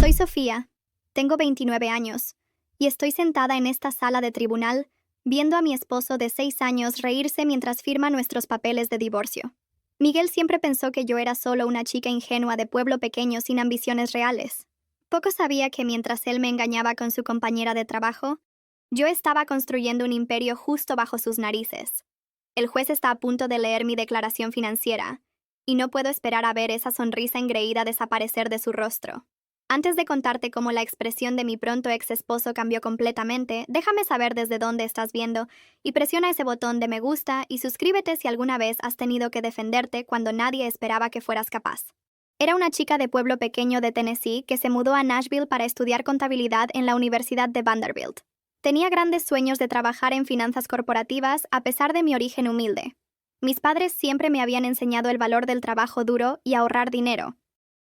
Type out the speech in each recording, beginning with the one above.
Soy Sofía, tengo 29 años, y estoy sentada en esta sala de tribunal viendo a mi esposo de 6 años reírse mientras firma nuestros papeles de divorcio. Miguel siempre pensó que yo era solo una chica ingenua de pueblo pequeño sin ambiciones reales. Poco sabía que mientras él me engañaba con su compañera de trabajo, yo estaba construyendo un imperio justo bajo sus narices. El juez está a punto de leer mi declaración financiera, y no puedo esperar a ver esa sonrisa engreída desaparecer de su rostro. Antes de contarte cómo la expresión de mi pronto ex esposo cambió completamente, déjame saber desde dónde estás viendo y presiona ese botón de me gusta y suscríbete si alguna vez has tenido que defenderte cuando nadie esperaba que fueras capaz. Era una chica de pueblo pequeño de Tennessee que se mudó a Nashville para estudiar contabilidad en la Universidad de Vanderbilt. Tenía grandes sueños de trabajar en finanzas corporativas a pesar de mi origen humilde. Mis padres siempre me habían enseñado el valor del trabajo duro y ahorrar dinero.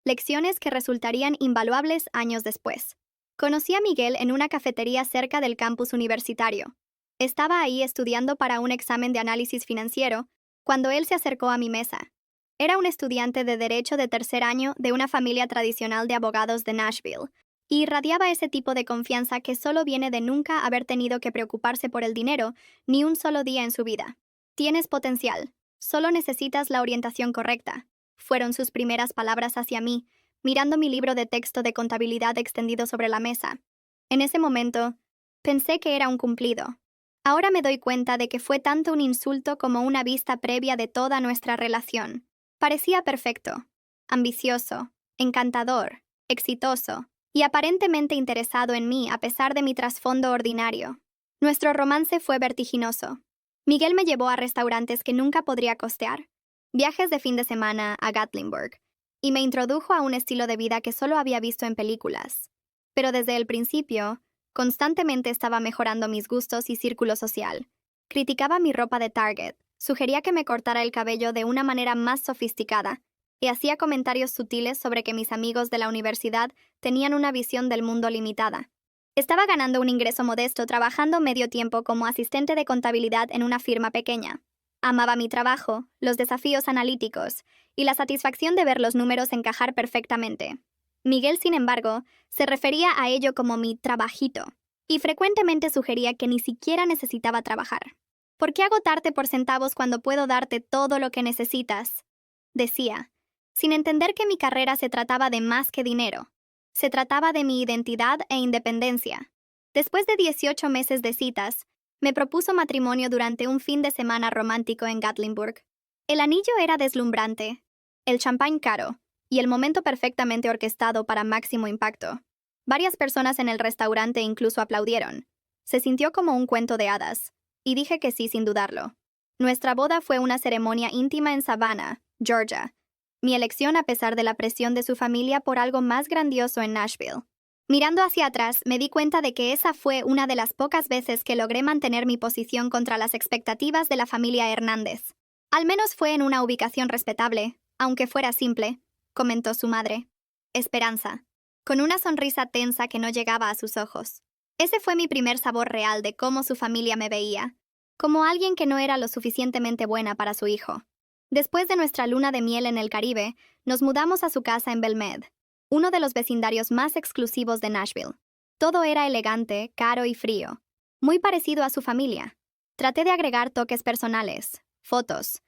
Lecciones que resultarían invaluables años después. Conocí a Miguel en una cafetería cerca del campus universitario. Estaba ahí estudiando para un examen de análisis financiero cuando él se acercó a mi mesa. Era un estudiante de Derecho de tercer año de una familia tradicional de abogados de Nashville, y irradiaba ese tipo de confianza que solo viene de nunca haber tenido que preocuparse por el dinero ni un solo día en su vida. Tienes potencial, solo necesitas la orientación correcta. Fueron sus primeras palabras hacia mí, mirando mi libro de texto de contabilidad extendido sobre la mesa. En ese momento, pensé que era un cumplido. Ahora me doy cuenta de que fue tanto un insulto como una vista previa de toda nuestra relación. Parecía perfecto, ambicioso, encantador, exitoso, y aparentemente interesado en mí a pesar de mi trasfondo ordinario. Nuestro romance fue vertiginoso. Miguel me llevó a restaurantes que nunca podría costear, viajes de fin de semana a Gatlinburg, y me introdujo a un estilo de vida que solo había visto en películas. Pero desde el principio, constantemente estaba mejorando mis gustos y círculo social. Criticaba mi ropa de Target, sugería que me cortara el cabello de una manera más sofisticada, y hacía comentarios sutiles sobre que mis amigos de la universidad tenían una visión del mundo limitada. Estaba ganando un ingreso modesto trabajando medio tiempo como asistente de contabilidad en una firma pequeña. Amaba mi trabajo, los desafíos analíticos y la satisfacción de ver los números encajar perfectamente. Miguel, sin embargo, se refería a ello como mi trabajito, y frecuentemente sugería que ni siquiera necesitaba trabajar. ¿Por qué agotarte por centavos cuando puedo darte todo lo que necesitas?, decía, sin entender que mi carrera se trataba de más que dinero. Se trataba de mi identidad e independencia. Después de 18 meses de citas, me propuso matrimonio durante un fin de semana romántico en Gatlinburg. El anillo era deslumbrante, el champán caro y el momento perfectamente orquestado para máximo impacto. Varias personas en el restaurante incluso aplaudieron. Se sintió como un cuento de hadas, y dije que sí sin dudarlo. Nuestra boda fue una ceremonia íntima en Savannah, Georgia. Mi elección a pesar de la presión de su familia por algo más grandioso en Nashville. Mirando hacia atrás, me di cuenta de que esa fue una de las pocas veces que logré mantener mi posición contra las expectativas de la familia Hernández. Al menos fue en una ubicación respetable, aunque fuera simple, comentó su madre. Esperanza, con una sonrisa tensa que no llegaba a sus ojos. Ese fue mi primer sabor real de cómo su familia me veía, como alguien que no era lo suficientemente buena para su hijo. Después de nuestra luna de miel en el Caribe, nos mudamos a su casa en Belmed, uno de los vecindarios más exclusivos de Nashville. Todo era elegante, caro y frío, muy parecido a su familia. Traté de agregar toques personales, fotos,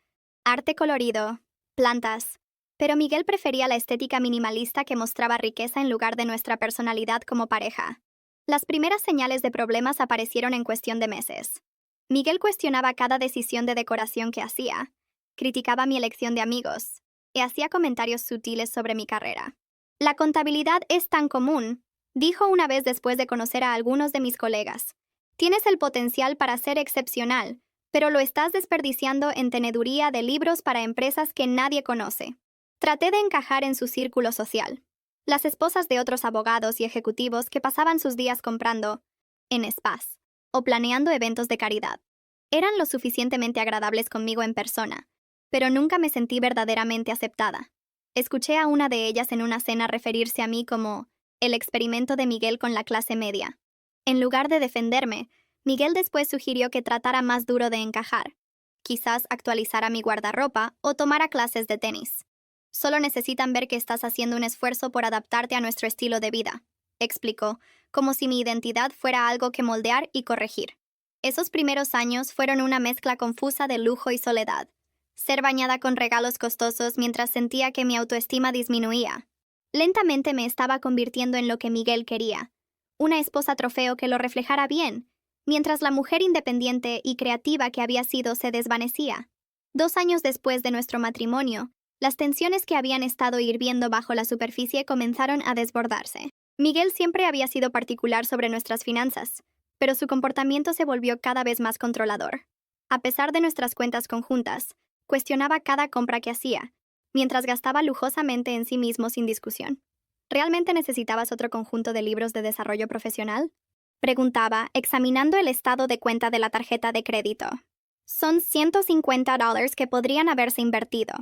arte colorido, plantas, pero Miguel prefería la estética minimalista que mostraba riqueza en lugar de nuestra personalidad como pareja. Las primeras señales de problemas aparecieron en cuestión de meses. Miguel cuestionaba cada decisión de decoración que hacía, criticaba mi elección de amigos, y hacía comentarios sutiles sobre mi carrera. La contabilidad es tan común, dijo una vez después de conocer a algunos de mis colegas. Tienes el potencial para ser excepcional, pero lo estás desperdiciando en teneduría de libros para empresas que nadie conoce. Traté de encajar en su círculo social. Las esposas de otros abogados y ejecutivos que pasaban sus días comprando en spas o planeando eventos de caridad. Eran lo suficientemente agradables conmigo en persona, pero nunca me sentí verdaderamente aceptada. Escuché a una de ellas en una cena referirse a mí como el experimento de Miguel con la clase media. En lugar de defenderme, Miguel después sugirió que tratara más duro de encajar. Quizás actualizara mi guardarropa o tomara clases de tenis. Solo necesitan ver que estás haciendo un esfuerzo por adaptarte a nuestro estilo de vida, explicó, como si mi identidad fuera algo que moldear y corregir. Esos primeros años fueron una mezcla confusa de lujo y soledad. Ser bañada con regalos costosos mientras sentía que mi autoestima disminuía. Lentamente me estaba convirtiendo en lo que Miguel quería, una esposa trofeo que lo reflejara bien, mientras la mujer independiente y creativa que había sido se desvanecía. 2 años después de nuestro matrimonio, las tensiones que habían estado hirviendo bajo la superficie comenzaron a desbordarse. Miguel siempre había sido particular sobre nuestras finanzas, pero su comportamiento se volvió cada vez más controlador. A pesar de nuestras cuentas conjuntas, cuestionaba cada compra que hacía, mientras gastaba lujosamente en sí mismo sin discusión. ¿Realmente necesitabas otro conjunto de libros de desarrollo profesional? Preguntaba, examinando el estado de cuenta de la tarjeta de crédito. Son $150 que podrían haberse invertido.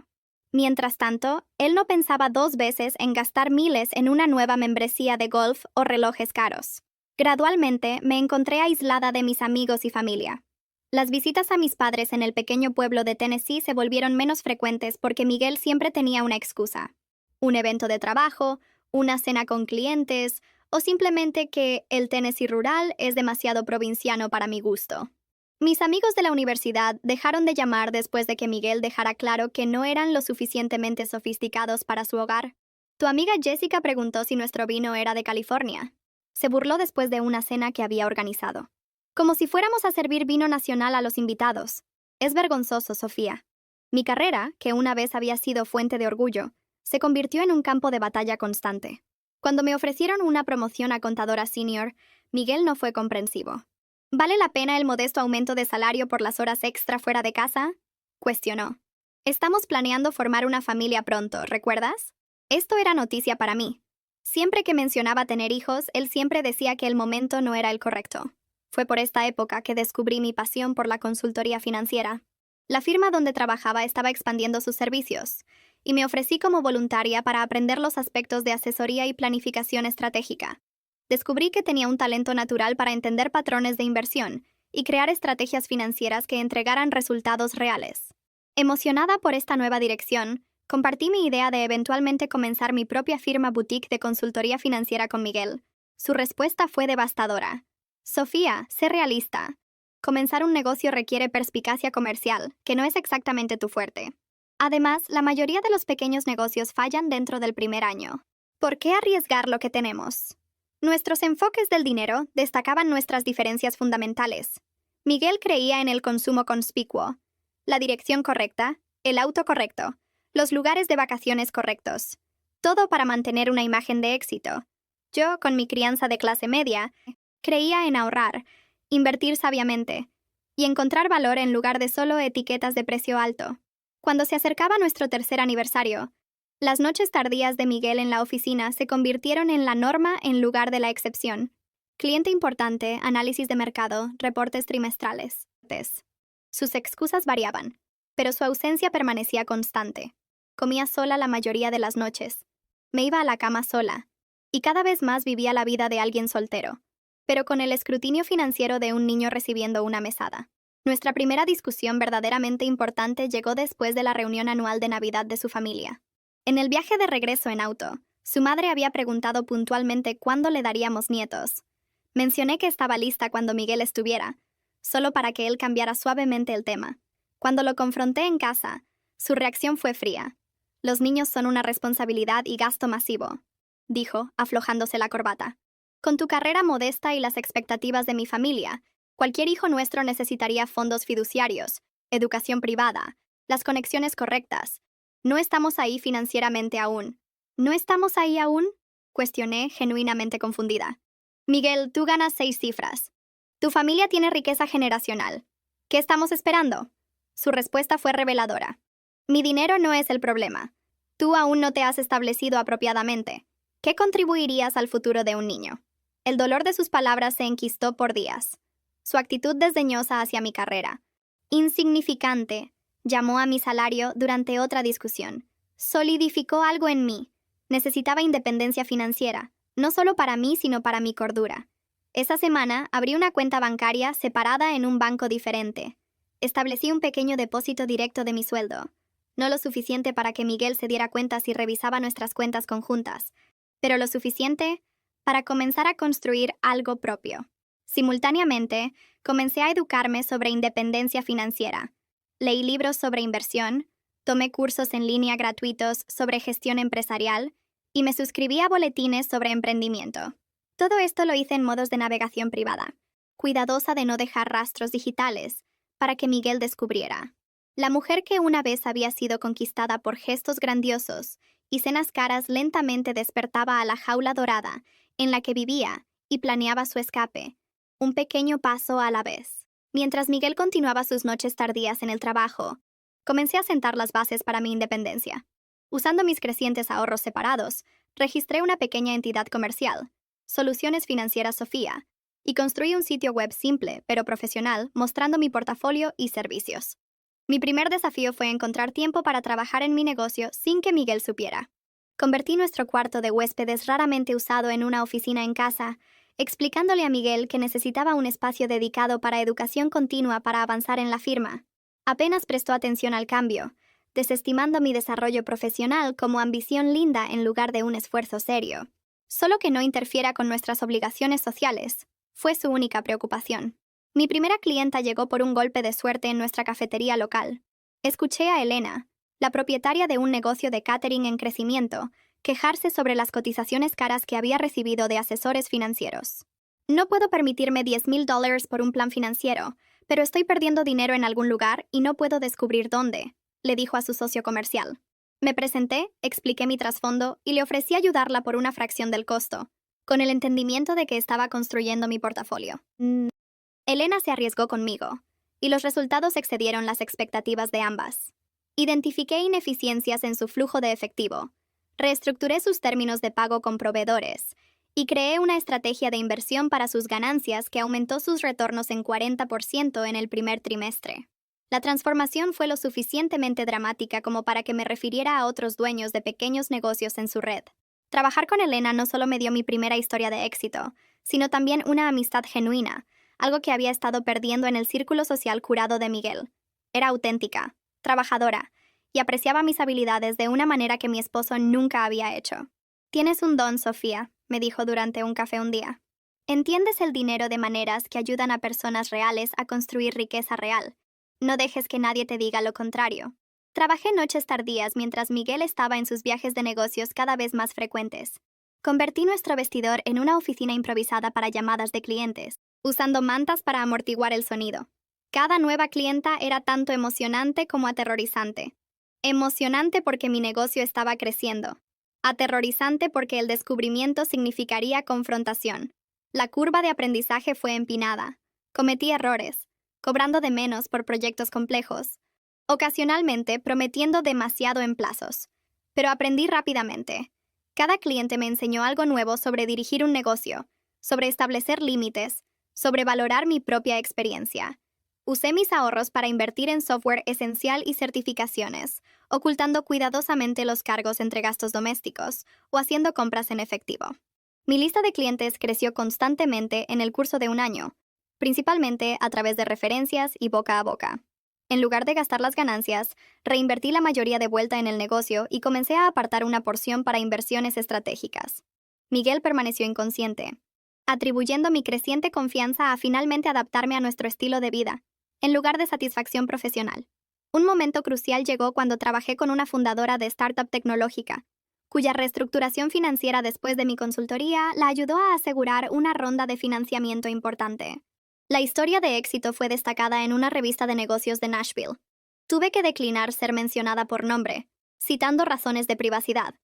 Mientras tanto, él no pensaba 2 veces en gastar miles en una nueva membresía de golf o relojes caros. Gradualmente, me encontré aislada de mis amigos y familia. Las visitas a mis padres en el pequeño pueblo de Tennessee se volvieron menos frecuentes porque Miguel siempre tenía una excusa. Un evento de trabajo, una cena con clientes, o simplemente que el Tennessee rural es demasiado provinciano para mi gusto. Mis amigos de la universidad dejaron de llamar después de que Miguel dejara claro que no eran lo suficientemente sofisticados para su hogar. Tu amiga Jessica preguntó si nuestro vino era de California. Se burló después de una cena que había organizado. Como si fuéramos a servir vino nacional a los invitados. Es vergonzoso, Sofía. Mi carrera, que una vez había sido fuente de orgullo, se convirtió en un campo de batalla constante. Cuando me ofrecieron una promoción a contadora senior, Miguel no fue comprensivo. ¿Vale la pena el modesto aumento de salario por las horas extra fuera de casa? Cuestionó. Estamos planeando formar una familia pronto, ¿recuerdas? Esto era noticia para mí. Siempre que mencionaba tener hijos, él siempre decía que el momento no era el correcto. Fue por esta época que descubrí mi pasión por la consultoría financiera. La firma donde trabajaba estaba expandiendo sus servicios, y me ofrecí como voluntaria para aprender los aspectos de asesoría y planificación estratégica. Descubrí que tenía un talento natural para entender patrones de inversión y crear estrategias financieras que entregaran resultados reales. Emocionada por esta nueva dirección, compartí mi idea de eventualmente comenzar mi propia firma boutique de consultoría financiera con Miguel. Su respuesta fue devastadora. Sofía, sé realista. Comenzar un negocio requiere perspicacia comercial, que no es exactamente tu fuerte. Además, la mayoría de los pequeños negocios fallan dentro del primer año. ¿Por qué arriesgar lo que tenemos? Nuestros enfoques del dinero destacaban nuestras diferencias fundamentales. Miguel creía en el consumo conspicuo, la dirección correcta, el auto correcto, los lugares de vacaciones correctos. Todo para mantener una imagen de éxito. Yo, con mi crianza de clase media, creía en ahorrar, invertir sabiamente y encontrar valor en lugar de solo etiquetas de precio alto. Cuando se acercaba nuestro 3er aniversario, las noches tardías de Miguel en la oficina se convirtieron en la norma en lugar de la excepción. Cliente importante, análisis de mercado, reportes trimestrales. Sus excusas variaban, pero su ausencia permanecía constante. Comía sola la mayoría de las noches. Me iba a la cama sola, y cada vez más vivía la vida de alguien soltero, pero con el escrutinio financiero de un niño recibiendo una mesada. Nuestra primera discusión verdaderamente importante llegó después de la reunión anual de Navidad de su familia. En el viaje de regreso en auto, su madre había preguntado puntualmente cuándo le daríamos nietos. Mencioné que estaba lista cuando Miguel estuviera, solo para que él cambiara suavemente el tema. Cuando lo confronté en casa, su reacción fue fría. Los niños son una responsabilidad y gasto masivo, dijo, aflojándose la corbata. Con tu carrera modesta y las expectativas de mi familia, cualquier hijo nuestro necesitaría fondos fiduciarios, educación privada, las conexiones correctas. No estamos ahí financieramente aún. ¿No estamos ahí aún? Cuestioné, genuinamente confundida. Miguel, tú ganas 6 cifras. Tu familia tiene riqueza generacional. ¿Qué estamos esperando? Su respuesta fue reveladora. Mi dinero no es el problema. Tú aún no te has establecido apropiadamente. ¿Qué contribuirías al futuro de un niño? El dolor de sus palabras se enquistó por días. Su actitud desdeñosa hacia mi carrera. Insignificante, llamó a mi salario durante otra discusión. Solidificó algo en mí. Necesitaba independencia financiera, no solo para mí, sino para mi cordura. Esa semana abrí una cuenta bancaria separada en un banco diferente. Establecí un pequeño depósito directo de mi sueldo. No lo suficiente para que Miguel se diera cuenta si revisaba nuestras cuentas conjuntas, pero lo suficiente para comenzar a construir algo propio. Simultáneamente, comencé a educarme sobre independencia financiera. Leí libros sobre inversión, tomé cursos en línea gratuitos sobre gestión empresarial y me suscribí a boletines sobre emprendimiento. Todo esto lo hice en modos de navegación privada, cuidadosa de no dejar rastros digitales, para que Miguel descubriera. La mujer que una vez había sido conquistada por gestos grandiosos y cenas caras lentamente despertaba a la jaula dorada en la que vivía y planeaba su escape, un pequeño paso a la vez. Mientras Miguel continuaba sus noches tardías en el trabajo, comencé a sentar las bases para mi independencia. Usando mis crecientes ahorros separados, registré una pequeña entidad comercial, Soluciones Financieras Sofía, y construí un sitio web simple pero profesional mostrando mi portafolio y servicios. Mi primer desafío fue encontrar tiempo para trabajar en mi negocio sin que Miguel supiera. Convertí nuestro cuarto de huéspedes raramente usado en una oficina en casa, explicándole a Miguel que necesitaba un espacio dedicado para educación continua para avanzar en la firma. Apenas prestó atención al cambio, desestimando mi desarrollo profesional como ambición linda en lugar de un esfuerzo serio. Solo que no interfiera con nuestras obligaciones sociales, fue su única preocupación. Mi primera clienta llegó por un golpe de suerte en nuestra cafetería local. Escuché a Elena, la propietaria de un negocio de catering en crecimiento, quejarse sobre las cotizaciones caras que había recibido de asesores financieros. No puedo permitirme $10,000 por un plan financiero, pero estoy perdiendo dinero en algún lugar y no puedo descubrir dónde, le dijo a su socio comercial. Me presenté, expliqué mi trasfondo y le ofrecí ayudarla por una fracción del costo, con el entendimiento de que estaba construyendo mi portafolio. Elena se arriesgó conmigo, y los resultados excedieron las expectativas de ambas. Identifiqué ineficiencias en su flujo de efectivo, reestructuré sus términos de pago con proveedores, y creé una estrategia de inversión para sus ganancias que aumentó sus retornos en 40% en el primer trimestre. La transformación fue lo suficientemente dramática como para que me refiriera a otros dueños de pequeños negocios en su red. Trabajar con Elena no solo me dio mi primera historia de éxito, sino también una amistad genuina, algo que había estado perdiendo en el círculo social curado de Miguel. Era auténtica, trabajadora, y apreciaba mis habilidades de una manera que mi esposo nunca había hecho. Tienes un don, Sofía, me dijo durante un café un día. Entiendes el dinero de maneras que ayudan a personas reales a construir riqueza real. No dejes que nadie te diga lo contrario. Trabajé noches tardías mientras Miguel estaba en sus viajes de negocios cada vez más frecuentes. Convertí nuestro vestidor en una oficina improvisada para llamadas de clientes, usando mantas para amortiguar el sonido. Cada nueva clienta era tanto emocionante como aterrorizante. Emocionante porque mi negocio estaba creciendo. Aterrorizante porque el descubrimiento significaría confrontación. La curva de aprendizaje fue empinada. Cometí errores, cobrando de menos por proyectos complejos, ocasionalmente prometiendo demasiado en plazos. Pero aprendí rápidamente. Cada cliente me enseñó algo nuevo sobre dirigir un negocio, sobre establecer límites, sobre valorar mi propia experiencia. Usé mis ahorros para invertir en software esencial y certificaciones, ocultando cuidadosamente los cargos entre gastos domésticos o haciendo compras en efectivo. Mi lista de clientes creció constantemente en el curso de un año, principalmente a través de referencias y boca a boca. En lugar de gastar las ganancias, reinvertí la mayoría de vuelta en el negocio y comencé a apartar una porción para inversiones estratégicas. Miguel permaneció inconsciente, atribuyendo mi creciente confianza a finalmente adaptarme a nuestro estilo de vida, en lugar de satisfacción profesional. Un momento crucial llegó cuando trabajé con una fundadora de startup tecnológica, cuya reestructuración financiera después de mi consultoría la ayudó a asegurar una ronda de financiamiento importante. La historia de éxito fue destacada en una revista de negocios de Nashville. Tuve que declinar ser mencionada por nombre, citando razones de privacidad,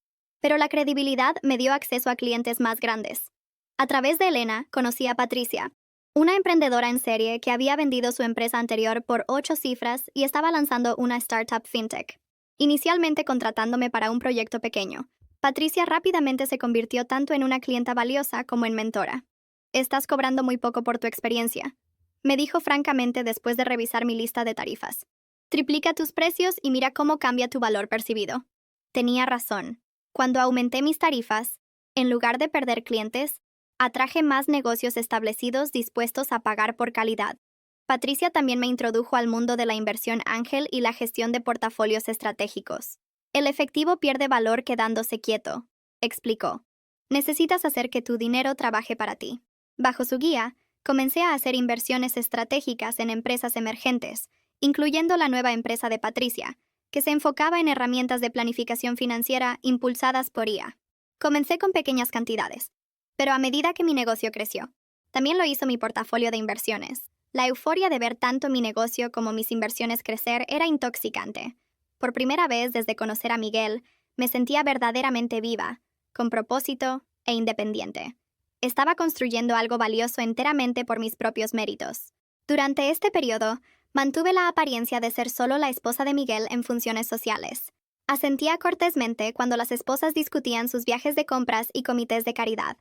pero la credibilidad me dio acceso a clientes más grandes. A través de Elena, conocí a Patricia, una emprendedora en serie que había vendido su empresa anterior por 8 cifras y estaba lanzando una startup fintech. Inicialmente contratándome para un proyecto pequeño, Patricia rápidamente se convirtió tanto en una clienta valiosa como en mentora. Estás cobrando muy poco por tu experiencia, me dijo francamente después de revisar mi lista de tarifas. Triplica tus precios y mira cómo cambia tu valor percibido. Tenía razón. Cuando aumenté mis tarifas, en lugar de perder clientes, atraje más negocios establecidos dispuestos a pagar por calidad. Patricia también me introdujo al mundo de la inversión ángel y la gestión de portafolios estratégicos. El efectivo pierde valor quedándose quieto, explicó. Necesitas hacer que tu dinero trabaje para ti. Bajo su guía, comencé a hacer inversiones estratégicas en empresas emergentes, incluyendo la nueva empresa de Patricia, que se enfocaba en herramientas de planificación financiera impulsadas por IA. Comencé con pequeñas cantidades, pero a medida que mi negocio creció, también lo hizo mi portafolio de inversiones. La euforia de ver tanto mi negocio como mis inversiones crecer era intoxicante. Por primera vez desde conocer a Miguel, me sentía verdaderamente viva, con propósito e independiente. Estaba construyendo algo valioso enteramente por mis propios méritos. Durante este periodo, mantuve la apariencia de ser solo la esposa de Miguel en funciones sociales. Asentía cortésmente cuando las esposas discutían sus viajes de compras y comités de caridad.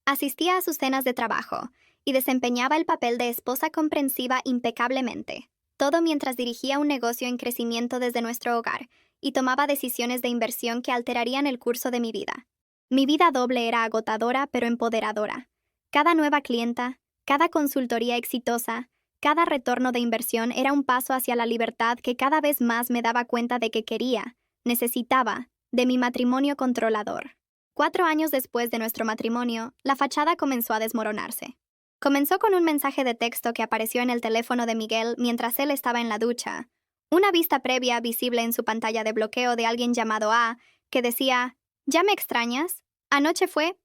Asistía a sus cenas de trabajo y desempeñaba el papel de esposa comprensiva impecablemente. Todo mientras dirigía un negocio en crecimiento desde nuestro hogar y tomaba decisiones de inversión que alterarían el curso de mi vida. Mi vida doble era agotadora pero empoderadora. Cada nueva clienta, cada consultoría exitosa, cada retorno de inversión era un paso hacia la libertad que cada vez más me daba cuenta de que necesitaba, de mi matrimonio controlador. 4 años después de nuestro matrimonio, la fachada comenzó a desmoronarse. Comenzó con un mensaje de texto que apareció en el teléfono de Miguel mientras él estaba en la ducha. Una vista previa visible en su pantalla de bloqueo de alguien llamado A, que decía, ¿ya me extrañas? Anoche fue.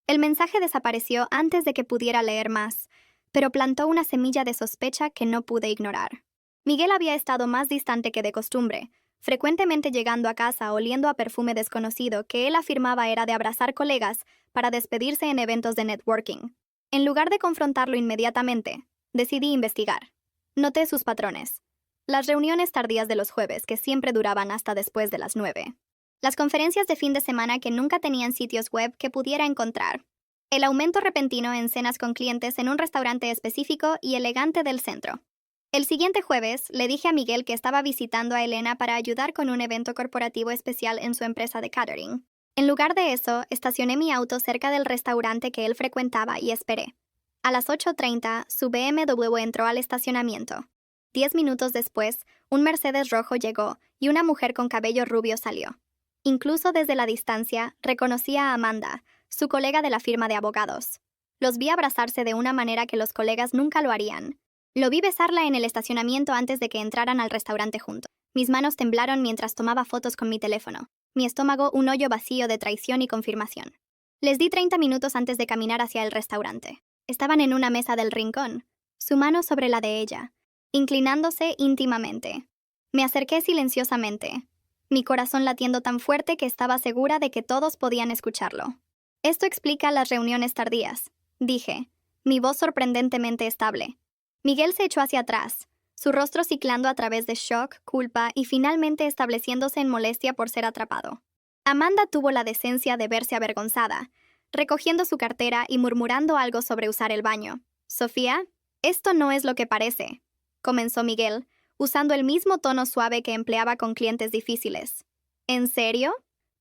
El mensaje desapareció antes de que pudiera leer más, pero plantó una semilla de sospecha que no pude ignorar. Miguel había estado más distante que de costumbre, frecuentemente llegando a casa oliendo a perfume desconocido que él afirmaba era de abrazar colegas para despedirse en eventos de networking. En lugar de confrontarlo inmediatamente, decidí investigar. Noté sus patrones. Las reuniones tardías de los jueves, que siempre duraban hasta después de las 9. Las conferencias de fin de semana que nunca tenían sitios web que pudiera encontrar. El aumento repentino en cenas con clientes en un restaurante específico y elegante del centro. El siguiente jueves, le dije a Miguel que estaba visitando a Elena para ayudar con un evento corporativo especial en su empresa de catering. En lugar de eso, estacioné mi auto cerca del restaurante que él frecuentaba y esperé. A las 8:30, su BMW entró al estacionamiento. 10 minutos después, un Mercedes rojo llegó y una mujer con cabello rubio salió. Incluso desde la distancia, reconocí a Amanda, su colega de la firma de abogados. Los vi abrazarse de una manera que los colegas nunca lo harían. Lo vi besarla en el estacionamiento antes de que entraran al restaurante juntos. Mis manos temblaron mientras tomaba fotos con mi teléfono. Mi estómago un hoyo vacío de traición y confirmación. Les di 30 minutos antes de caminar hacia el restaurante. Estaban en una mesa del rincón, su mano sobre la de ella, inclinándose íntimamente. Me acerqué silenciosamente, mi corazón latiendo tan fuerte que estaba segura de que todos podían escucharlo. Esto explica las reuniones tardías, dije, mi voz sorprendentemente estable. Miguel se echó hacia atrás, su rostro ciclando a través de shock, culpa y finalmente estableciéndose en molestia por ser atrapado. Amanda tuvo la decencia de verse avergonzada, recogiendo su cartera y murmurando algo sobre usar el baño. «Sofía, esto no es lo que parece», comenzó Miguel, usando el mismo tono suave que empleaba con clientes difíciles. «¿En serio?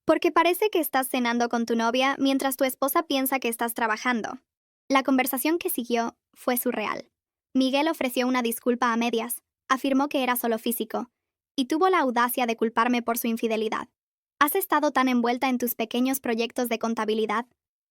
Porque parece que estás cenando con tu novia mientras tu esposa piensa que estás trabajando». La conversación que siguió fue surreal. Miguel ofreció una disculpa a medias, afirmó que era solo físico, y tuvo la audacia de culparme por su infidelidad. «¿Has estado tan envuelta en tus pequeños proyectos de contabilidad?»,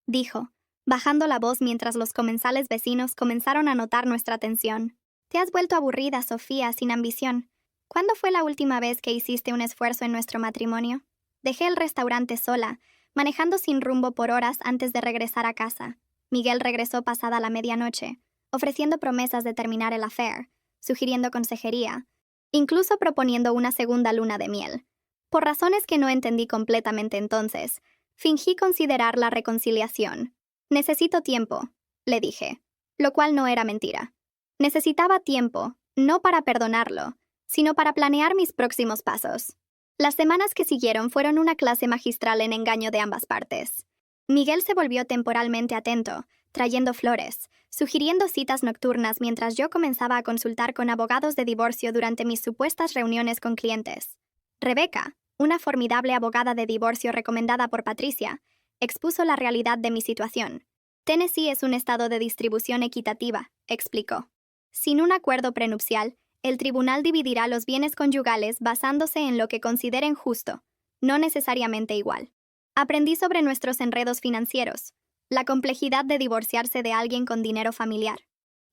dijo, bajando la voz mientras los comensales vecinos comenzaron a notar nuestra tensión. «Te has vuelto aburrida, Sofía, sin ambición. ¿Cuándo fue la última vez que hiciste un esfuerzo en nuestro matrimonio?» Dejé el restaurante sola, manejando sin rumbo por horas antes de regresar a casa. Miguel regresó pasada la medianoche, ofreciendo promesas de terminar el affair, sugiriendo consejería, incluso proponiendo una segunda luna de miel. Por razones que no entendí completamente entonces, fingí considerar la reconciliación. «Necesito tiempo», le dije, lo cual no era mentira. Necesitaba tiempo, no para perdonarlo, sino para planear mis próximos pasos. Las semanas que siguieron fueron una clase magistral en engaño de ambas partes. Miguel se volvió temporalmente atento, trayendo flores, sugiriendo citas nocturnas mientras yo comenzaba a consultar con abogados de divorcio durante mis supuestas reuniones con clientes. Rebecca, una formidable abogada de divorcio recomendada por Patricia, expuso la realidad de mi situación. «Tennessee es un estado de distribución equitativa», explicó. «Sin un acuerdo prenupcial, el tribunal dividirá los bienes conyugales basándose en lo que consideren justo, no necesariamente igual. Aprendí sobre nuestros enredos financieros, la complejidad de divorciarse de alguien con dinero familiar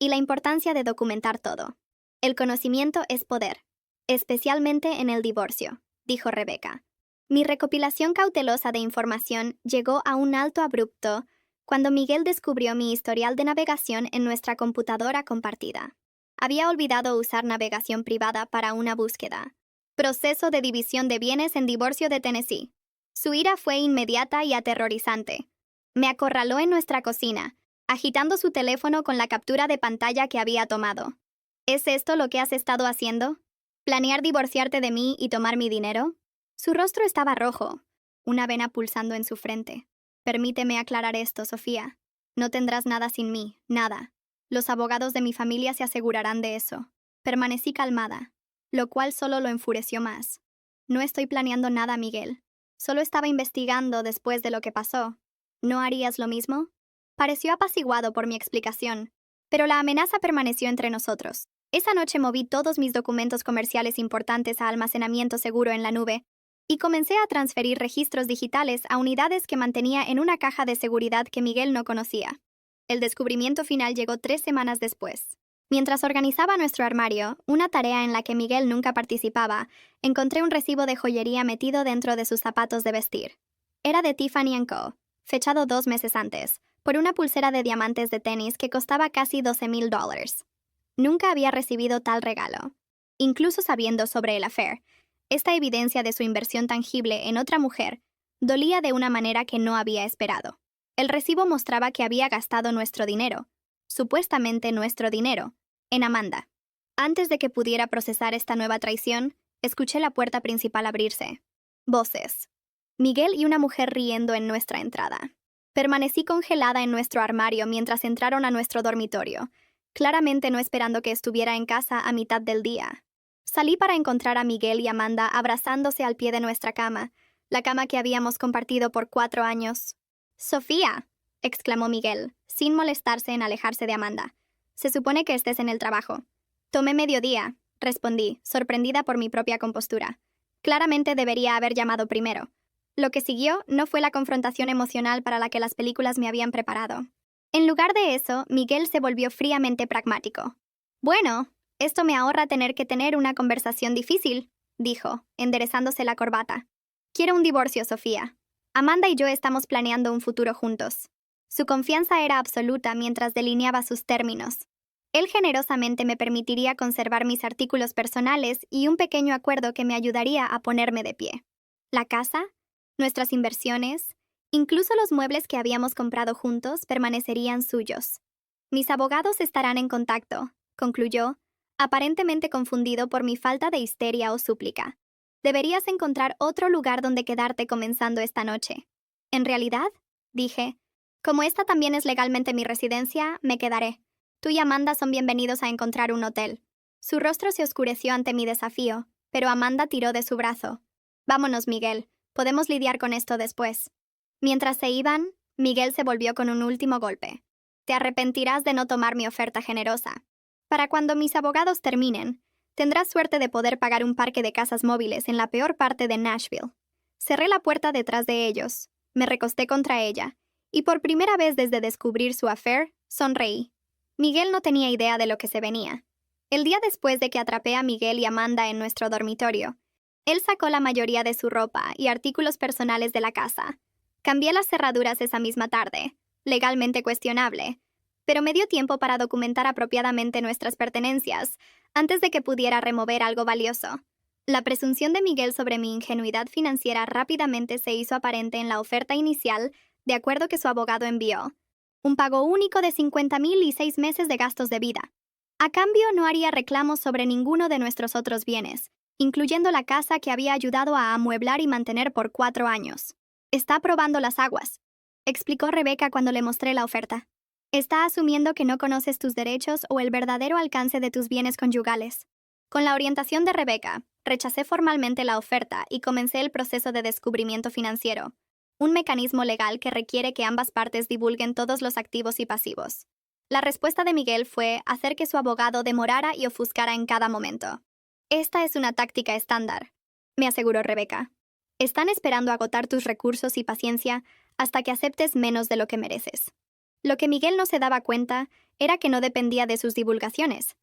y la importancia de documentar todo. El conocimiento es poder, especialmente en el divorcio, dijo Rebecca. Mi recopilación cautelosa de información llegó a un alto abrupto cuando Miguel descubrió mi historial de navegación en nuestra computadora compartida. Había olvidado usar navegación privada para una búsqueda. Proceso de división de bienes en divorcio de Tennessee. Su ira fue inmediata y aterrorizante. Me acorraló en nuestra cocina, agitando su teléfono con la captura de pantalla que había tomado. ¿Es esto lo que has estado haciendo? ¿Planear divorciarte de mí y tomar mi dinero? Su rostro estaba rojo, una vena pulsando en su frente. Permíteme aclarar esto, Sofía. No tendrás nada sin mí, nada. Los abogados de mi familia se asegurarán de eso. Permanecí calmada, lo cual solo lo enfureció más. No estoy planeando nada, Miguel. Solo estaba investigando después de lo que pasó. ¿No harías lo mismo? Pareció apaciguado por mi explicación, pero la amenaza permaneció entre nosotros. Esa noche moví todos mis documentos comerciales importantes a almacenamiento seguro en la nube y comencé a transferir registros digitales a unidades que mantenía en una caja de seguridad que Miguel no conocía. El descubrimiento final llegó 3 semanas después. Mientras organizaba nuestro armario, una tarea en la que Miguel nunca participaba, encontré un recibo de joyería metido dentro de sus zapatos de vestir. Era de Tiffany & Co., fechado 2 meses antes, por una pulsera de diamantes de tenis que costaba casi $12,000. Nunca había recibido tal regalo. Incluso sabiendo sobre el affair, esta evidencia de su inversión tangible en otra mujer dolía de una manera que no había esperado. El recibo mostraba que había gastado nuestro dinero, supuestamente nuestro dinero, en Amanda. Antes de que pudiera procesar esta nueva traición, escuché la puerta principal abrirse. Voces. Miguel y una mujer riendo en nuestra entrada. Permanecí congelada en nuestro armario mientras entraron a nuestro dormitorio, claramente no esperando que estuviera en casa a mitad del día. Salí para encontrar a Miguel y Amanda abrazándose al pie de nuestra cama, la cama que habíamos compartido por 4 años. «¡Sofía!», exclamó Miguel, sin molestarse en alejarse de Amanda. «Se supone que estés en el trabajo». «Tomé mediodía», respondí, sorprendida por mi propia compostura. Claramente debería haber llamado primero. Lo que siguió no fue la confrontación emocional para la que las películas me habían preparado. En lugar de eso, Miguel se volvió fríamente pragmático. «Bueno, esto me ahorra tener que tener una conversación difícil», dijo, enderezándose la corbata. «Quiero un divorcio, Sofía. Amanda y yo estamos planeando un futuro juntos». Su confianza era absoluta mientras delineaba sus términos. Él generosamente me permitiría conservar mis artículos personales y un pequeño acuerdo que me ayudaría a ponerme de pie. La casa, nuestras inversiones, incluso los muebles que habíamos comprado juntos permanecerían suyos. «Mis abogados estarán en contacto», concluyó, aparentemente confundido por mi falta de histeria o súplica. «Deberías encontrar otro lugar donde quedarte comenzando esta noche». «¿En realidad?», dije. «Como esta también es legalmente mi residencia, me quedaré. Tú y Amanda son bienvenidos a encontrar un hotel». Su rostro se oscureció ante mi desafío, pero Amanda tiró de su brazo. «Vámonos, Miguel. Podemos lidiar con esto después». Mientras se iban, Miguel se volvió con un último golpe. «Te arrepentirás de no tomar mi oferta generosa. Para cuando mis abogados terminen, tendrás suerte de poder pagar un parque de casas móviles en la peor parte de Nashville». Cerré la puerta detrás de ellos, me recosté contra ella, y por primera vez desde descubrir su affair, sonreí. Miguel no tenía idea de lo que se venía. El día después de que atrapé a Miguel y Amanda en nuestro dormitorio, él sacó la mayoría de su ropa y artículos personales de la casa. Cambié las cerraduras esa misma tarde, legalmente cuestionable, pero me dio tiempo para documentar apropiadamente nuestras pertenencias antes de que pudiera remover algo valioso. La presunción de Miguel sobre mi ingenuidad financiera rápidamente se hizo aparente en la oferta inicial de acuerdo que su abogado envió. Un pago único de $50,000 y 6 meses de gastos de vida. A cambio, no haría reclamos sobre ninguno de nuestros otros bienes, incluyendo la casa que había ayudado a amueblar y mantener por 4 años. «Está probando las aguas», explicó Rebecca cuando le mostré la oferta. «Está asumiendo que no conoces tus derechos o el verdadero alcance de tus bienes conyugales». Con la orientación de Rebecca, rechacé formalmente la oferta y comencé el proceso de descubrimiento financiero, un mecanismo legal que requiere que ambas partes divulguen todos los activos y pasivos. La respuesta de Miguel fue hacer que su abogado demorara y ofuscara en cada momento. «Esta es una táctica estándar», me aseguró Rebecca. «Están esperando agotar tus recursos y paciencia hasta que aceptes menos de lo que mereces. Lo que Miguel no se daba cuenta era que no dependía de sus divulgaciones.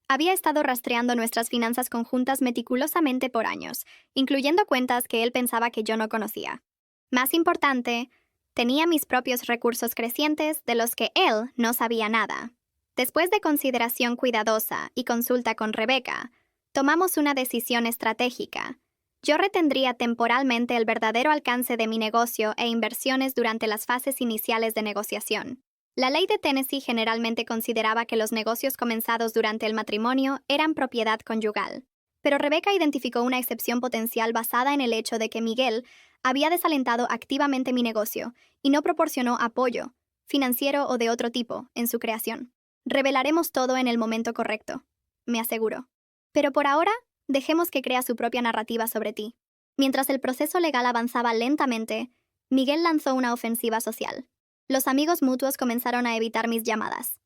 Había estado rastreando nuestras finanzas conjuntas meticulosamente por años, incluyendo cuentas que él pensaba que yo no conocía. Más importante, tenía mis propios recursos crecientes de los que él no sabía nada. Después de consideración cuidadosa y consulta con Rebeca, tomamos una decisión estratégica. Yo retendría temporalmente el verdadero alcance de mi negocio e inversiones durante las fases iniciales de negociación. La ley de Tennessee generalmente consideraba que los negocios comenzados durante el matrimonio eran propiedad conyugal, pero Rebeca identificó una excepción potencial basada en el hecho de que Miguel había desalentado activamente mi negocio y no proporcionó apoyo, financiero o de otro tipo, en su creación. Revelaremos todo en el momento correcto, me aseguró. Pero por ahora, dejemos que crea su propia narrativa sobre ti. Mientras el proceso legal avanzaba lentamente, Miguel lanzó una ofensiva social. Los amigos mutuos comenzaron a evitar mis llamadas.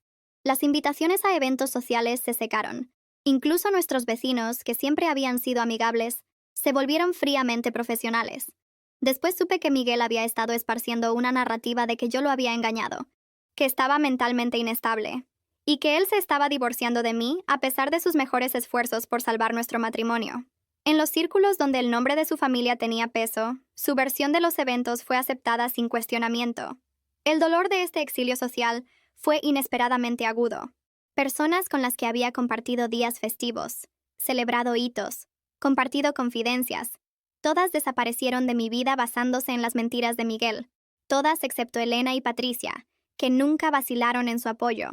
Las invitaciones a eventos sociales se secaron. Incluso nuestros vecinos, que siempre habían sido amigables, se volvieron fríamente profesionales. Después supe que Miguel había estado esparciendo una narrativa de que yo lo había engañado, que estaba mentalmente inestable, y que él se estaba divorciando de mí a pesar de sus mejores esfuerzos por salvar nuestro matrimonio. En los círculos donde el nombre de su familia tenía peso, su versión de los eventos fue aceptada sin cuestionamiento. El dolor de este exilio social fue inesperadamente agudo. Personas con las que había compartido días festivos, celebrado hitos, compartido confidencias, todas desaparecieron de mi vida basándose en las mentiras de Miguel, todas excepto Elena y Patricia, que nunca vacilaron en su apoyo.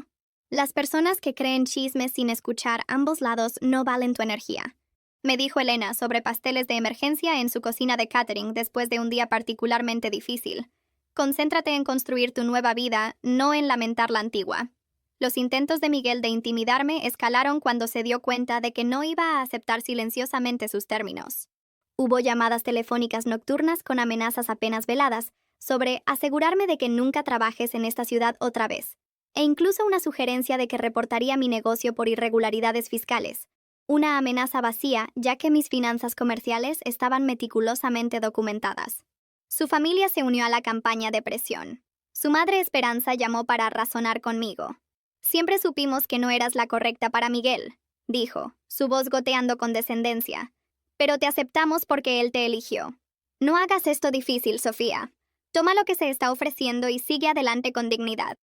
Las personas que creen chismes sin escuchar ambos lados no valen tu energía, me dijo Elena sobre pasteles de emergencia en su cocina de catering después de un día particularmente difícil. Concéntrate en construir tu nueva vida, no en lamentar la antigua. Los intentos de Miguel de intimidarme escalaron cuando se dio cuenta de que no iba a aceptar silenciosamente sus términos. Hubo llamadas telefónicas nocturnas con amenazas apenas veladas sobre asegurarme de que nunca trabajes en esta ciudad otra vez, e incluso una sugerencia de que reportaría mi negocio por irregularidades fiscales. Una amenaza vacía, ya que mis finanzas comerciales estaban meticulosamente documentadas. Su familia se unió a la campaña de presión. Su madre Esperanza llamó para razonar conmigo. Siempre supimos que no eras la correcta para Miguel, dijo, su voz goteando con descendencia. Pero te aceptamos porque él te eligió. No hagas esto difícil, Sofía. Toma lo que se está ofreciendo y sigue adelante con dignidad.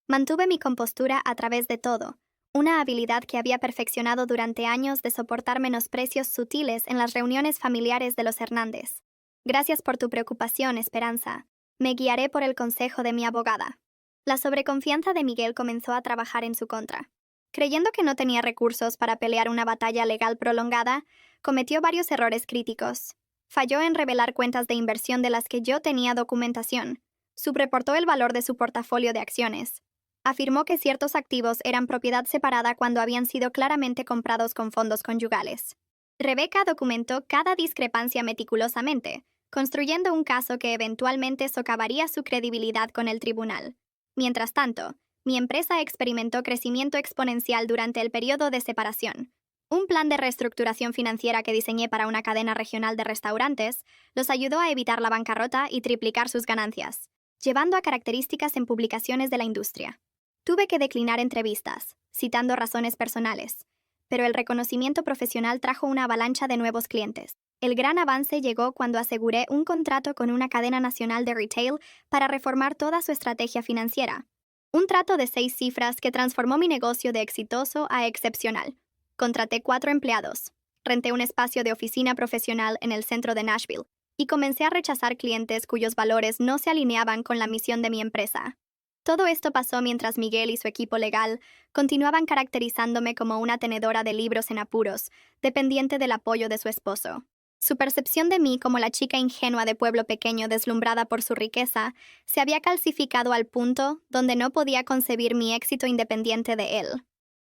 Mantuve mi compostura a través de todo, una habilidad que había perfeccionado durante años de soportar menosprecios sutiles en las reuniones familiares de los Hernández. Gracias por tu preocupación, Esperanza. Me guiaré por el consejo de mi abogada. La sobreconfianza de Miguel comenzó a trabajar en su contra. Creyendo que no tenía recursos para pelear una batalla legal prolongada, cometió varios errores críticos. Falló en revelar cuentas de inversión de las que yo tenía documentación. Subreportó el valor de su portafolio de acciones. Afirmó que ciertos activos eran propiedad separada cuando habían sido claramente comprados con fondos conyugales. Rebeca documentó cada discrepancia meticulosamente, construyendo un caso que eventualmente socavaría su credibilidad con el tribunal. Mientras tanto, mi empresa experimentó crecimiento exponencial durante el periodo de separación. Un plan de reestructuración financiera que diseñé para una cadena regional de restaurantes los ayudó a evitar la bancarrota y triplicar sus ganancias, llevando a características en publicaciones de la industria. Tuve que declinar entrevistas, citando razones personales, pero el reconocimiento profesional trajo una avalancha de nuevos clientes. El gran avance llegó cuando aseguré un contrato con una cadena nacional de retail para reformar toda su estrategia financiera. Un trato de 6 cifras que transformó mi negocio de exitoso a excepcional. Contraté 4 empleados, renté un espacio de oficina profesional en el centro de Nashville y comencé a rechazar clientes cuyos valores no se alineaban con la misión de mi empresa. Todo esto pasó mientras Miguel y su equipo legal continuaban caracterizándome como una tenedora de libros en apuros, dependiente del apoyo de su esposo. Su percepción de mí como la chica ingenua de pueblo pequeño deslumbrada por su riqueza se había calcificado al punto donde no podía concebir mi éxito independiente de él.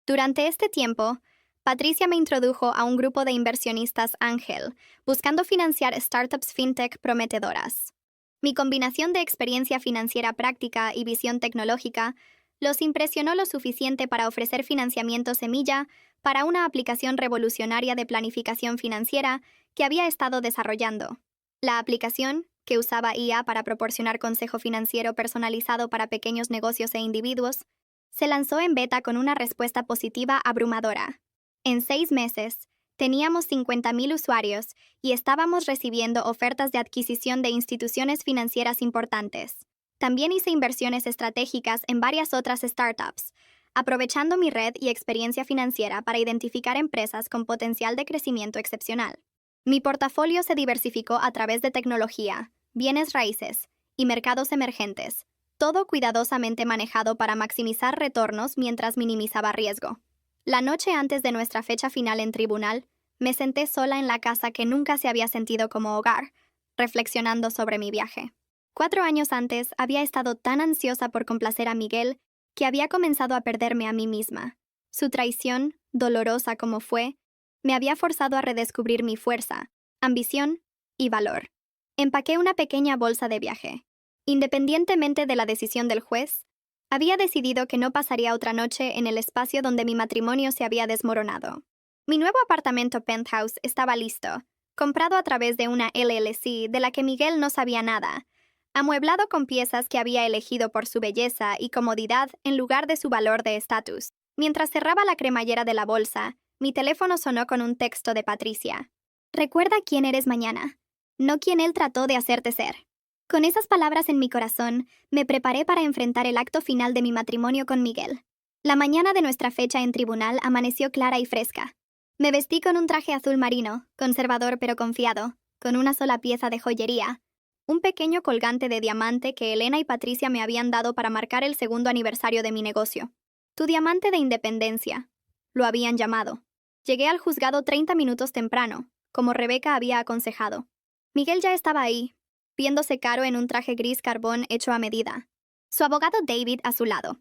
Durante este tiempo, Patricia me introdujo a un grupo de inversionistas ángel, buscando financiar startups fintech prometedoras. Mi combinación de experiencia financiera práctica y visión tecnológica los impresionó lo suficiente para ofrecer financiamiento semilla para una aplicación revolucionaria de planificación financiera que había estado desarrollando. La aplicación, que usaba IA para proporcionar consejo financiero personalizado para pequeños negocios e individuos, se lanzó en beta con una respuesta positiva abrumadora. En 6 meses, teníamos 50,000 usuarios y estábamos recibiendo ofertas de adquisición de instituciones financieras importantes. También hice inversiones estratégicas en varias otras startups, aprovechando mi red y experiencia financiera para identificar empresas con potencial de crecimiento excepcional. Mi portafolio se diversificó a través de tecnología, bienes raíces y mercados emergentes, todo cuidadosamente manejado para maximizar retornos mientras minimizaba riesgo. La noche antes de nuestra fecha final en tribunal, me senté sola en la casa que nunca se había sentido como hogar, reflexionando sobre mi viaje. 4 años antes había estado tan ansiosa por complacer a Miguel que había comenzado a perderme a mí misma. Su traición, dolorosa como fue, me había forzado a redescubrir mi fuerza, ambición y valor. Empaqué una pequeña bolsa de viaje. Independientemente de la decisión del juez, había decidido que no pasaría otra noche en el espacio donde mi matrimonio se había desmoronado. Mi nuevo apartamento penthouse estaba listo, comprado a través de una LLC de la que Miguel no sabía nada, amueblado con piezas que había elegido por su belleza y comodidad en lugar de su valor de estatus. Mientras cerraba la cremallera de la bolsa, mi teléfono sonó con un texto de Patricia. «Recuerda quién eres mañana, no quién él trató de hacerte ser». Con esas palabras en mi corazón, me preparé para enfrentar el acto final de mi matrimonio con Miguel. La mañana de nuestra fecha en tribunal amaneció clara y fresca. Me vestí con un traje azul marino, conservador pero confiado, con una sola pieza de joyería, un pequeño colgante de diamante que Elena y Patricia me habían dado para marcar el 2º aniversario de mi negocio. Tu diamante de independencia, lo habían llamado. Llegué al juzgado 30 minutos temprano, como Rebeca había aconsejado. Miguel ya estaba ahí, viéndose caro en un traje gris carbón hecho a medida. Su abogado David a su lado.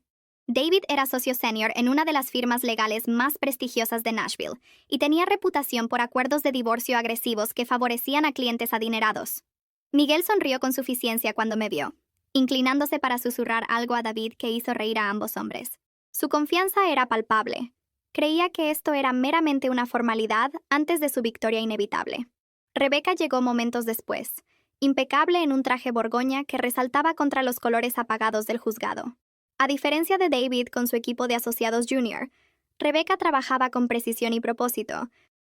David era socio senior en una de las firmas legales más prestigiosas de Nashville y tenía reputación por acuerdos de divorcio agresivos que favorecían a clientes adinerados. Miguel sonrió con suficiencia cuando me vio, inclinándose para susurrar algo a David que hizo reír a ambos hombres. Su confianza era palpable. Creía que esto era meramente una formalidad antes de su victoria inevitable. Rebeca llegó momentos después, impecable en un traje borgoña que resaltaba contra los colores apagados del juzgado. A diferencia de David con su equipo de asociados junior, Rebeca trabajaba con precisión y propósito,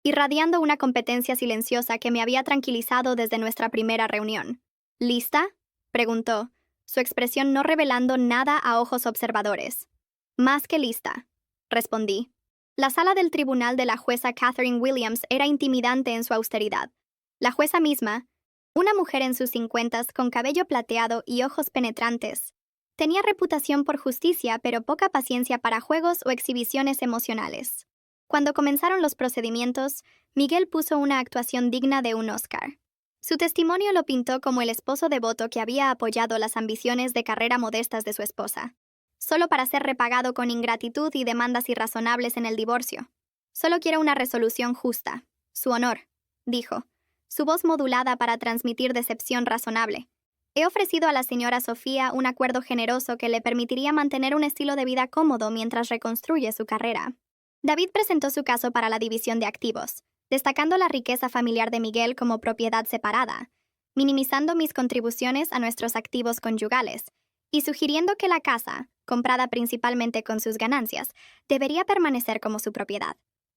irradiando una competencia silenciosa que me había tranquilizado desde nuestra primera reunión. ¿Lista?, preguntó, su expresión no revelando nada a ojos observadores. Más que lista, respondí. La sala del tribunal de la jueza Catherine Williams era intimidante en su austeridad. La jueza misma, una mujer en sus 50s con cabello plateado y ojos penetrantes, tenía reputación por justicia pero poca paciencia para juegos o exhibiciones emocionales. Cuando comenzaron los procedimientos, Miguel puso una actuación digna de un Oscar. Su testimonio lo pintó como el esposo devoto que había apoyado las ambiciones de carrera modestas de su esposa, solo para ser repagado con ingratitud y demandas irrazonables en el divorcio. Solo quiero una resolución justa, su honor, dijo, su voz modulada para transmitir decepción razonable. He ofrecido a la señora Sofía un acuerdo generoso que le permitiría mantener un estilo de vida cómodo mientras reconstruye su carrera. David presentó su caso para la división de activos, destacando la riqueza familiar de Miguel como propiedad separada, minimizando mis contribuciones a nuestros activos conyugales, y sugiriendo que la casa, comprada principalmente con sus ganancias, debería permanecer como su propiedad.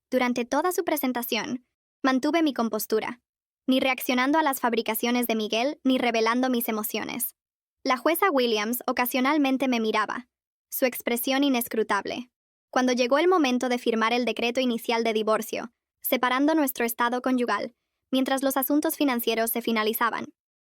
Durante toda su presentación, mantuve mi compostura, ni reaccionando a las fabricaciones de Miguel ni revelando mis emociones. La jueza Williams ocasionalmente me miraba, su expresión inescrutable. Cuando llegó el momento de firmar el decreto inicial de divorcio, separando nuestro estado conyugal, mientras los asuntos financieros se finalizaban,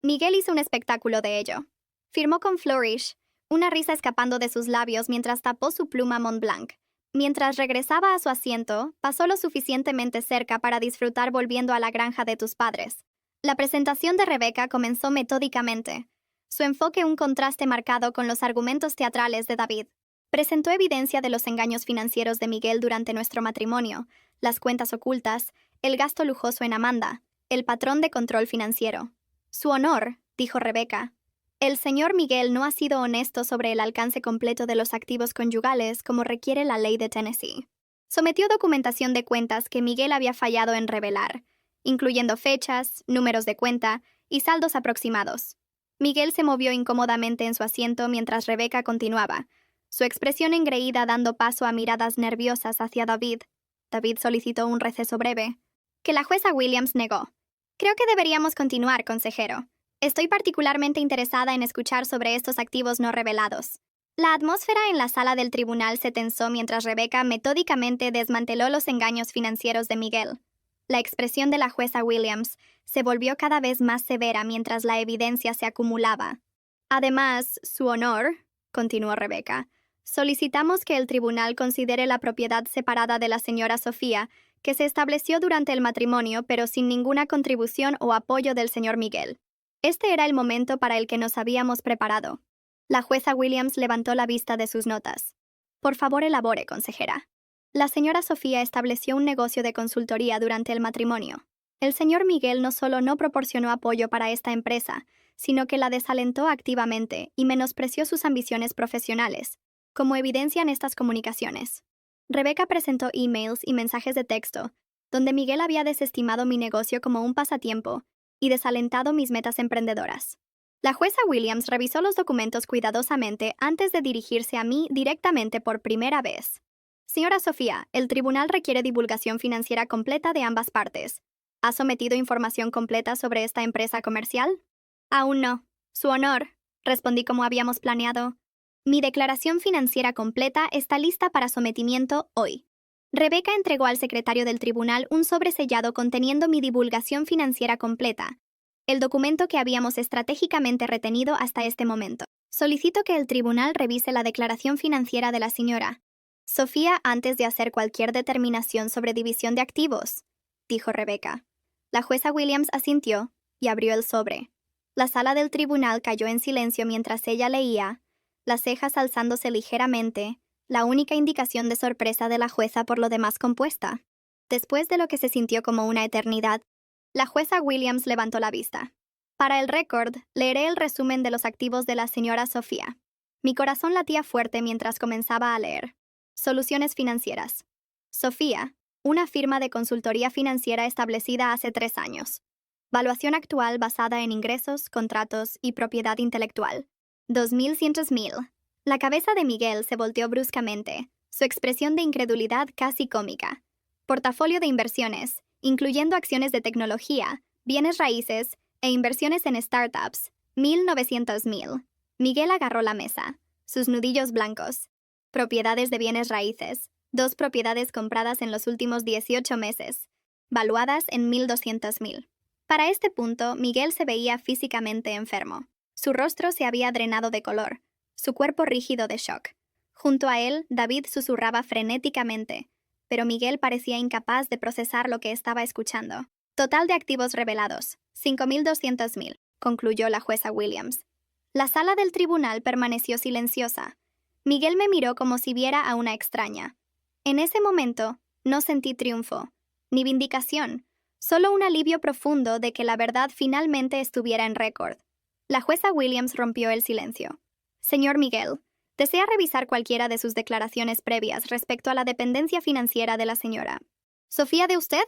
Miguel hizo un espectáculo de ello. Firmó con flourish, una risa escapando de sus labios mientras tapó su pluma Montblanc. Mientras regresaba a su asiento, pasó lo suficientemente cerca para disfrutar volviendo a la granja de tus padres. La presentación de Rebeca comenzó metódicamente, su enfoque un contraste marcado con los argumentos teatrales de David. Presentó evidencia de los engaños financieros de Miguel durante nuestro matrimonio, las cuentas ocultas, el gasto lujoso en Amanda, el patrón de control financiero. Su honor, dijo Rebeca. El señor Miguel no ha sido honesto sobre el alcance completo de los activos conyugales como requiere la ley de Tennessee. Sometió documentación de cuentas que Miguel había fallado en revelar, incluyendo fechas, números de cuenta y saldos aproximados. Miguel se movió incómodamente en su asiento mientras Rebecca continuaba, su expresión engreída dando paso a miradas nerviosas hacia David. David solicitó un receso breve, que la jueza Williams negó. Creo que deberíamos continuar, consejero. Estoy particularmente interesada en escuchar sobre estos activos no revelados. La atmósfera en la sala del tribunal se tensó mientras Rebecca metódicamente desmanteló los engaños financieros de Miguel. La expresión de la jueza Williams se volvió cada vez más severa mientras la evidencia se acumulaba. Además, su honor, continuó Rebecca, solicitamos que el tribunal considere la propiedad separada de la señora Sofía, que se estableció durante el matrimonio pero sin ninguna contribución o apoyo del señor Miguel. Este era el momento para el que nos habíamos preparado. La jueza Williams levantó la vista de sus notas. Por favor, elabore, consejera. La señora Sofía estableció un negocio de consultoría durante el matrimonio. El señor Miguel no solo no proporcionó apoyo para esta empresa, sino que la desalentó activamente y menospreció sus ambiciones profesionales, como evidencian estas comunicaciones. Rebecca presentó emails y mensajes de texto, donde Miguel había desestimado mi negocio como un pasatiempo y desalentado mis metas emprendedoras. La jueza Williams revisó los documentos cuidadosamente antes de dirigirse a mí directamente por primera vez. Señora Sofía, el tribunal requiere divulgación financiera completa de ambas partes. ¿Ha sometido información completa sobre esta empresa comercial? Aún no. Su honor, respondí como habíamos planeado. Mi declaración financiera completa está lista para sometimiento hoy. Rebecca entregó al secretario del tribunal un sobre sellado conteniendo mi divulgación financiera completa, el documento que habíamos estratégicamente retenido hasta este momento. Solicito que el tribunal revise la declaración financiera de la señora Sofía antes de hacer cualquier determinación sobre división de activos, dijo Rebecca. La jueza Williams asintió y abrió el sobre. La sala del tribunal cayó en silencio mientras ella leía, las cejas alzándose ligeramente, la única indicación de sorpresa de la jueza por lo demás compuesta. Después de lo que se sintió como una eternidad, la jueza Williams levantó la vista. Para el récord, leeré el resumen de los activos de la señora Sofía. Mi corazón latía fuerte mientras comenzaba a leer. Soluciones financieras. Sofía, una firma de consultoría financiera establecida hace 3 años. Valuación actual basada en ingresos, contratos y propiedad intelectual. 2.100.000. La cabeza de Miguel se volteó bruscamente, su expresión de incredulidad casi cómica. Portafolio de inversiones, incluyendo acciones de tecnología, bienes raíces e inversiones en startups. 1.900.000. Miguel agarró la mesa, sus nudillos blancos. Propiedades de bienes raíces. 2 propiedades compradas en los últimos 18 meses, valuadas en 1.200.000. Para este punto, Miguel se veía físicamente enfermo. Su rostro se había drenado de color, su cuerpo rígido de shock. Junto a él, David susurraba frenéticamente, pero Miguel parecía incapaz de procesar lo que estaba escuchando. Total de activos revelados, 5.200.000, concluyó la jueza Williams. La sala del tribunal permaneció silenciosa. Miguel me miró como si viera a una extraña. En ese momento, no sentí triunfo, ni vindicación, solo un alivio profundo de que la verdad finalmente estuviera en récord. La jueza Williams rompió el silencio. Señor Miguel, ¿desea revisar cualquiera de sus declaraciones previas respecto a la dependencia financiera de la señora Sofía de usted?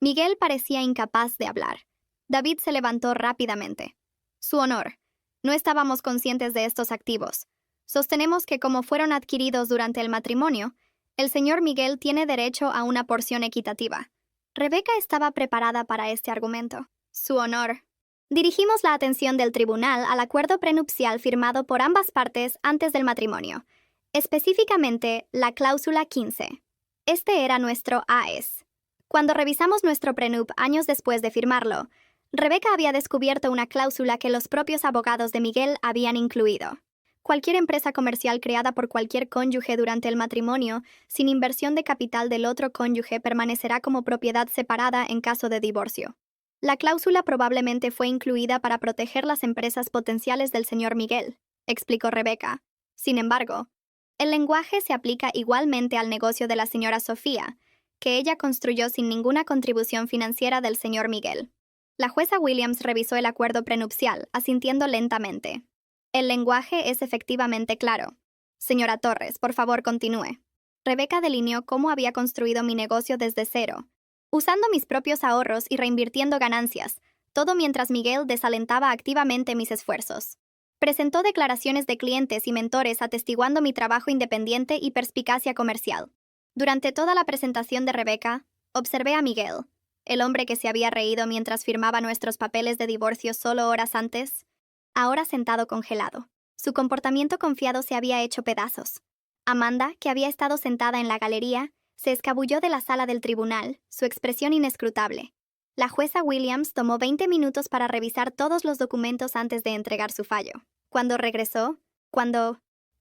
Miguel parecía incapaz de hablar. David se levantó rápidamente. Su honor, no estábamos conscientes de estos activos. Sostenemos que como fueron adquiridos durante el matrimonio, el señor Miguel tiene derecho a una porción equitativa. Rebecca estaba preparada para este argumento. Su honor. Dirigimos la atención del tribunal al acuerdo prenupcial firmado por ambas partes antes del matrimonio, específicamente la cláusula 15. Este era nuestro AES. Cuando revisamos nuestro prenup años después de firmarlo, Rebecca había descubierto una cláusula que los propios abogados de Miguel habían incluido. Cualquier empresa comercial creada por cualquier cónyuge durante el matrimonio, sin inversión de capital del otro cónyuge, permanecerá como propiedad separada en caso de divorcio. La cláusula probablemente fue incluida para proteger las empresas potenciales del señor Miguel, explicó Rebecca. Sin embargo, el lenguaje se aplica igualmente al negocio de la señora Sofía, que ella construyó sin ninguna contribución financiera del señor Miguel. La jueza Williams revisó el acuerdo prenupcial, asintiendo lentamente. El lenguaje es efectivamente claro. Señora Torres, por favor, continúe. Rebecca delineó cómo había construido mi negocio desde cero, usando mis propios ahorros y reinvirtiendo ganancias, todo mientras Miguel desalentaba activamente mis esfuerzos. Presentó declaraciones de clientes y mentores atestiguando mi trabajo independiente y perspicacia comercial. Durante toda la presentación de Rebeca, observé a Miguel, el hombre que se había reído mientras firmaba nuestros papeles de divorcio solo horas antes, ahora sentado congelado. Su comportamiento confiado se había hecho pedazos. Amanda, que había estado sentada en la galería, se escabulló de la sala del tribunal, su expresión inescrutable. La jueza Williams tomó 20 minutos para revisar todos los documentos antes de entregar su fallo. Cuando regresó,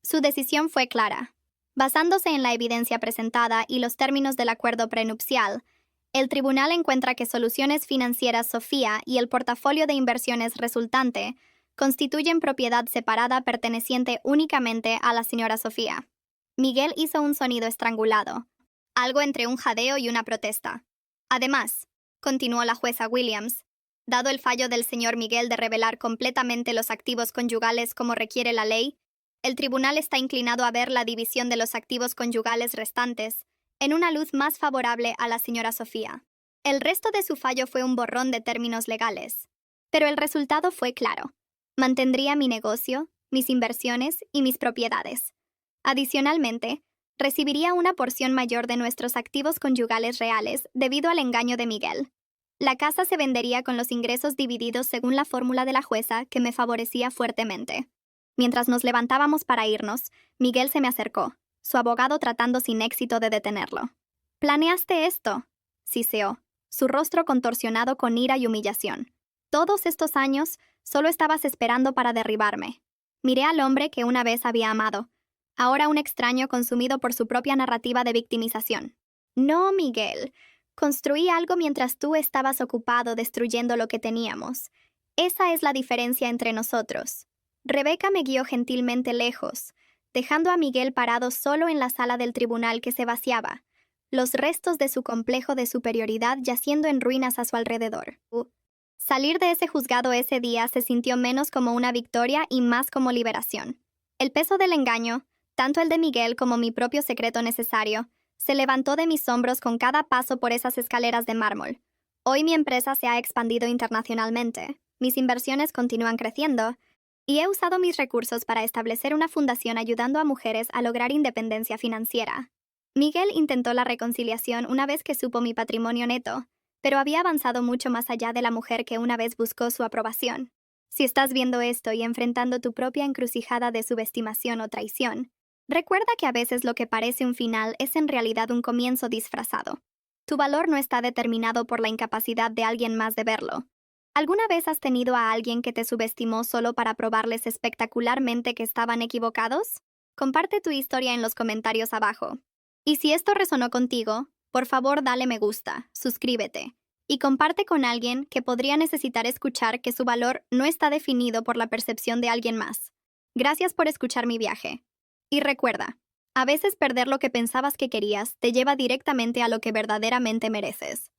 su decisión fue clara. Basándose en la evidencia presentada y los términos del acuerdo prenupcial, el tribunal encuentra que Soluciones Financieras Sofía y el portafolio de inversiones resultante constituyen propiedad separada perteneciente únicamente a la señora Sofía. Miguel hizo un sonido estrangulado, algo entre un jadeo y una protesta. Además, continuó la jueza Williams, dado el fallo del señor Miguel de revelar completamente los activos conyugales como requiere la ley, el tribunal está inclinado a ver la división de los activos conyugales restantes en una luz más favorable a la señora Sofía. El resto de su fallo fue un borrón de términos legales, pero el resultado fue claro. Mantendría mi negocio, mis inversiones y mis propiedades. Adicionalmente, recibiría una porción mayor de nuestros activos conyugales reales debido al engaño de Miguel. La casa se vendería con los ingresos divididos según la fórmula de la jueza que me favorecía fuertemente. Mientras nos levantábamos para irnos, Miguel se me acercó, su abogado tratando sin éxito de detenerlo. ¿Planeaste esto?, siseó, su rostro contorsionado con ira y humillación. Todos estos años, solo estabas esperando para derribarme. Miré al hombre que una vez había amado, ahora un extraño consumido por su propia narrativa de victimización. No, Miguel. Construí algo mientras tú estabas ocupado destruyendo lo que teníamos. Esa es la diferencia entre nosotros. Rebeca me guió gentilmente lejos, dejando a Miguel parado solo en la sala del tribunal que se vaciaba, los restos de su complejo de superioridad yaciendo en ruinas a su alrededor. Salir de ese juzgado ese día se sintió menos como una victoria y más como liberación. El peso del engaño, tanto el de Miguel como mi propio secreto necesario, se levantó de mis hombros con cada paso por esas escaleras de mármol. Hoy mi empresa se ha expandido internacionalmente, mis inversiones continúan creciendo, y he usado mis recursos para establecer una fundación ayudando a mujeres a lograr independencia financiera. Miguel intentó la reconciliación una vez que supo mi patrimonio neto, pero había avanzado mucho más allá de la mujer que una vez buscó su aprobación. Si estás viendo esto y enfrentando tu propia encrucijada de subestimación o traición, recuerda que a veces lo que parece un final es en realidad un comienzo disfrazado. Tu valor no está determinado por la incapacidad de alguien más de verlo. ¿Alguna vez has tenido a alguien que te subestimó solo para probarles espectacularmente que estaban equivocados? Comparte tu historia en los comentarios abajo. Y si esto resonó contigo, por favor dale me gusta, suscríbete, y comparte con alguien que podría necesitar escuchar que su valor no está definido por la percepción de alguien más. Gracias por escuchar mi viaje. Y recuerda, a veces perder lo que pensabas que querías te lleva directamente a lo que verdaderamente mereces.